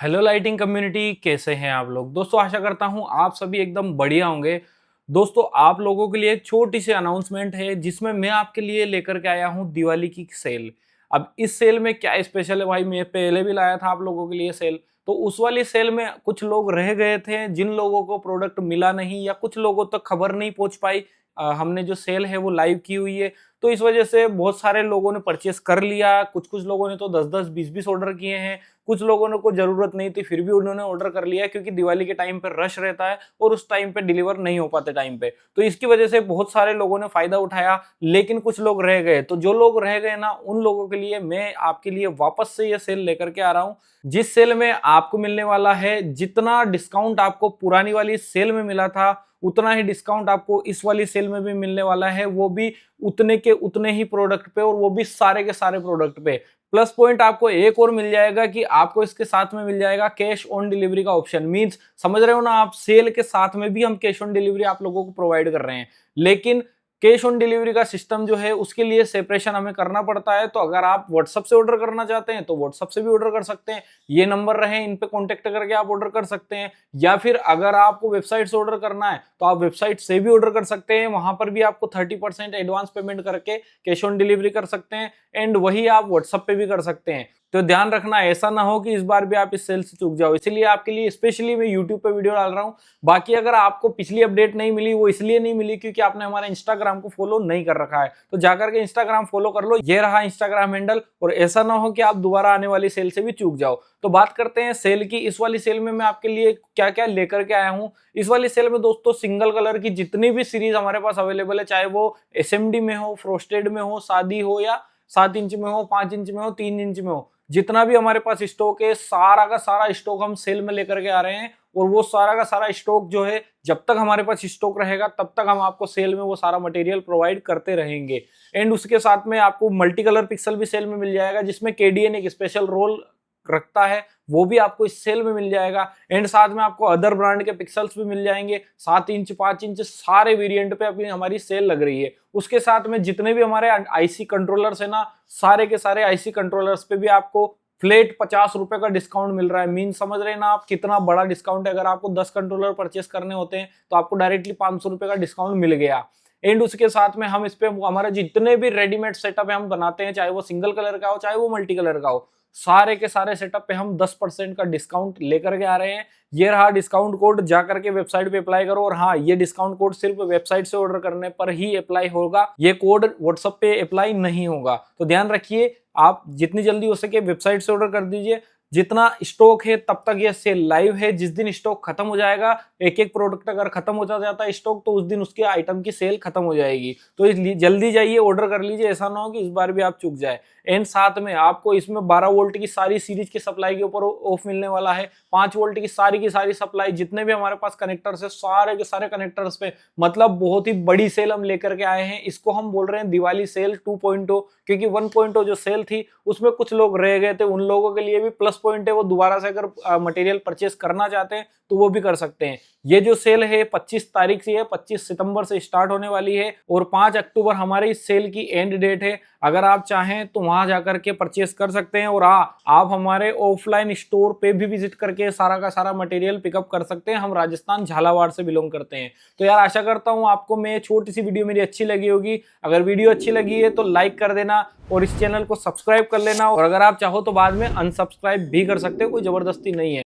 Hello lighting community, कैसे हैं आप लोग। दोस्तों आशा करता हूं आप सभी एकदम बढ़िया होंगे। दोस्तों आप लोगों के लिए एक छोटी सी अनाउंसमेंट है जिसमें मैं आपके लिए लेकर के आया हूं दिवाली की सेल। अब इस सेल में क्या स्पेशल है भाई, मैं पहले भी लाया था आप लोगों के लिए सेल। तो उस वाली सेल में कुछ लोग रह गए थे जिन लोगों को प्रोडक्ट मिला नहीं या कुछ लोगों तक खबर नहीं पहुंच पाई। हमने जो सेल है वो लाइव की हुई है, तो इस वजह से बहुत सारे लोगों ने परचेस कर लिया। कुछ कुछ लोगों ने तो 10-10 20-20 ऑर्डर किए हैं। कुछ लोगों ने को जरूरत नहीं थी फिर भी उन्होंने ऑर्डर कर लिया क्योंकि दिवाली के टाइम पे रश रहता है और उस टाइम पे डिलीवर नहीं हो पाते टाइम पे। तो इसकी वजह से बहुत सारे लोगों ने फायदा उठाया, लेकिन कुछ लोग रह गए। तो जो लोग रह गए ना, उन लोगों के लिए मैं आपके लिए वापस से ये सेल लेकर के आ रहा हूँ। जिस सेल में आपको मिलने वाला है, जितना डिस्काउंट आपको पुरानी वाली सेल में मिला था उतना ही डिस्काउंट आपको इस वाली सेल में भी मिलने वाला है, वो भी उतने के उतने ही प्रोडक्ट पे, और वो भी सारे के सारे प्रोडक्ट पे। प्लस पॉइंट आपको एक और मिल जाएगा कि आपको इसके साथ में मिल जाएगा कैश ऑन डिलीवरी का ऑप्शन। मींस समझ रहे हो ना आप, सेल के साथ में भी हम कैश ऑन डिलीवरी आप लोगों को प्रोवाइड कर रहे हैं। लेकिन कैश ऑन डिलीवरी का सिस्टम जो है उसके लिए सेपरेशन हमें करना पड़ता है। तो अगर आप व्हाट्सएप से ऑर्डर करना चाहते हैं तो व्हाट्सएप से भी ऑर्डर कर सकते हैं, ये नंबर रहे इन पे कांटेक्ट करके आप ऑर्डर कर सकते हैं। या फिर अगर आपको वेबसाइट से ऑर्डर करना है तो आप वेबसाइट से भी ऑर्डर कर सकते हैं, वहां पर भी आपको 30% एडवांस पेमेंट करके कैश ऑन डिलीवरी कर सकते हैं। एंड वही आप व्हाट्सएप पे भी कर सकते हैं। तो ध्यान रखना ऐसा ना हो कि इस बार भी आप इस सेल से चूक जाओ, इसलिए आपके लिए स्पेशली मैं यूट्यूब पे वीडियो डाल रहा हूँ। बाकी अगर आपको पिछली अपडेट नहीं मिली, वो इसलिए नहीं मिली क्योंकि आपने हमारा इंस्टाग्राम को फॉलो नहीं कर रखा है। तो जाकर के इंस्टाग्राम फॉलो कर लो, ये रहा इंस्टाग्राम हैंडल। और ऐसा ना हो कि आप दोबारा आने वाली सेल से भी चूक जाओ। तो बात करते हैं सेल की। इस वाली सेल में मैं आपके लिए क्या क्या लेकर के आया हूँ। इस वाली सेल में दोस्तों सिंगल कलर की जितनी भी सीरीज हमारे पास अवेलेबल है, चाहे वो एसएमडी में हो, फ्रोस्टेड में हो, शादी हो, या 7 इंच में हो, 5 इंच में हो, 3 इंच में हो, जितना भी हमारे पास स्टॉक है सारा का सारा स्टॉक हम सेल में लेकर के आ रहे हैं। और वो सारा का सारा स्टॉक जो है, जब तक हमारे पास स्टॉक रहेगा तब तक हम आपको सेल में वो सारा मटेरियल प्रोवाइड करते रहेंगे। एंड उसके साथ में आपको मल्टी कलर पिक्सल भी सेल में मिल जाएगा, जिसमें केडीएन एक स्पेशल रोल रखता है, वो भी आपको इस सेल में मिल जाएगा। एंड साथ में आपको अदर ब्रांड के पिक्सल्स भी मिल जाएंगे, 7 इंच 5 इंच सारे वेरिएंट पे अपनी हमारी सेल लग रही है। उसके साथ में जितने भी हमारे आईसी कंट्रोलर्स है ना, सारे के सारे आईसी कंट्रोलर्स पे भी आपको फ्लेट 50 रुपए का डिस्काउंट मिल रहा है। मीन समझ रहे हैं ना आप, कितना बड़ा डिस्काउंट है। अगर आपको 10 कंट्रोलर परचेस करने होते हैं तो आपको डायरेक्टली 500 रुपए का डिस्काउंट मिल गया। एंड उसके साथ में हम इस पे हमारे जितने भी रेडीमेड सेटअप है हम बनाते हैं, चाहे वो सिंगल कलर का हो चाहे वो मल्टी कलर का हो, सारे के सारे सेटअप पे हम 10% का डिस्काउंट लेकर के आ रहे हैं। ये रहा डिस्काउंट कोड, जा करके वेबसाइट पे अप्लाई करो। और हाँ, ये डिस्काउंट कोड सिर्फ वेबसाइट से ऑर्डर करने पर ही अप्लाई होगा, ये कोड व्हाट्सएप पे अप्लाई नहीं होगा। तो ध्यान रखिए, आप जितनी जल्दी हो सके वेबसाइट से ऑर्डर कर दीजिए। जितना स्टॉक है तब तक ये सेल लाइव है। जिस दिन स्टॉक खत्म हो जाएगा, एक एक प्रोडक्ट अगर खत्म हो जाता है स्टॉक, तो उस दिन उसके आइटम की सेल खत्म हो जाएगी। तो इसलिए जल्दी जाइए, ऑर्डर कर लीजिए, ऐसा ना हो कि इस बार भी आप चूक जाए। एंड साथ में आपको इसमें 12 वोल्ट की सारी सीरीज की सप्लाई के ऊपर ऑफ मिलने वाला है। 5 वोल्ट की सारी सप्लाई, जितने भी हमारे पास कनेक्टर्स है सारे के सारे कनेक्टर्स पे, मतलब बहुत ही बड़ी सेल हम लेकर के आए हैं। इसको हम बोल रहे हैं दिवाली सेल 2.0, क्योंकि 1.0 जो सेल थी उसमें कुछ लोग रह गए थे। उन लोगों के लिए भी प्लस पॉइंट है, वो दोबारा से अगर मटेरियल परचेस करना चाहते हैं तो वो भी कर सकते हैं। ये जो सेल है 25 तारीख से है, 25 सितंबर से स्टार्ट होने वाली है और 5 अक्टूबर हमारी इस सेल की एंड डेट है। अगर आप चाहें तो वहां जाकर के परचेस कर सकते हैं। और हाँ, आप हमारे ऑफलाइन स्टोर पे भी विजिट करके सारा का सारा मटेरियल पिकअप कर सकते हैं। हम राजस्थान झालावाड़ से बिलोंग करते हैं। तो यार आशा करता हूँ आपको मैं छोटी सी वीडियो मेरी अच्छी लगी होगी। अगर वीडियो अच्छी लगी है तो लाइक कर देना और इस चैनल को सब्सक्राइब कर लेना। और अगर आप चाहो तो बाद में अनसब्सक्राइब भी कर सकते हो, कोई जबरदस्ती नहीं है।